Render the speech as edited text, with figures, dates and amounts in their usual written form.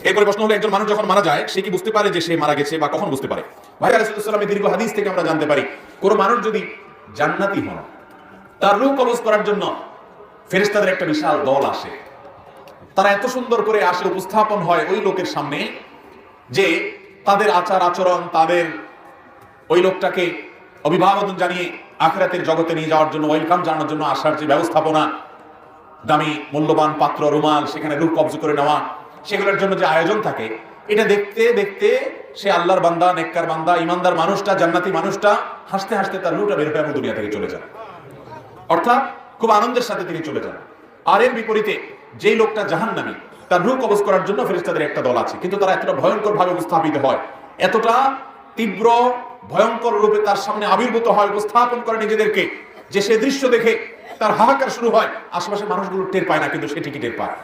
এরপরে প্রশ্ন হলো, একজন মানুষ যখন মারা যায় সে কি বুঝতে পারে যে সে মারা গেছে বা কখন বুঝতে পারে? ভাই রাসূলুল্লাহ সাল্লাল্লাহু আলাইহি ওয়াসাল্লামের দীর্ঘ হাদিস থেকে আমরা জানতে পারি, কোন মানুষ যদি জান্নাতি হন, তার রূহ কবজ করার জন্য ফেরেশতাদের একটা বিশাল দল আসে। তারা এত সুন্দর করে আসে, উপস্থাপন হয় ওই লোকের সামনে যে তাদের আচার আচরণ, তাদের ওই লোকটাকে অভিবাদন জানিয়ে আখিরাতের জগতে নিয়ে যাওয়ার জন্য, ওয়েলকাম জানানোর জন্য আসার যে ব্যবস্থাপনা, দামি মূল্যবান পাত্র, রুমাল, সেখানে রূহ কবজ করে নেওয়া, সেগুলোর জন্য যে আয়োজন থাকে, এটা দেখতে দেখতে সে আল্লাহর বান্দা, নেককার বান্দা, ইমানদার মানুষটা, জান্নাতি মানুষটা হাসতে হাসতে তার রূহটা বের হয়ে দুনিয়া থেকে চলে যায়। অর্থাৎ খুব আনন্দের সাথে তিনি চলে যান। আর এর বিপরীতে যেই লোকটা জাহান্নামী, তার রূহ কবজ করার জন্য ফেরেশতাদের একটা দল আছে, কিন্তু তারা এতটা ভয়ঙ্কর ভাবে উপস্থাপিত হয়, এতটা তীব্র ভয়ঙ্কর রূপে তার সামনে আবির্ভূত হয়, উপস্থাপন করে নিজেদেরকে, যে সে দৃশ্য দেখে তার হাহাকার শুরু হয়। আশেপাশে মানুষগুলো টের পায় না, কিন্তু সে ঠিকই টের পায়।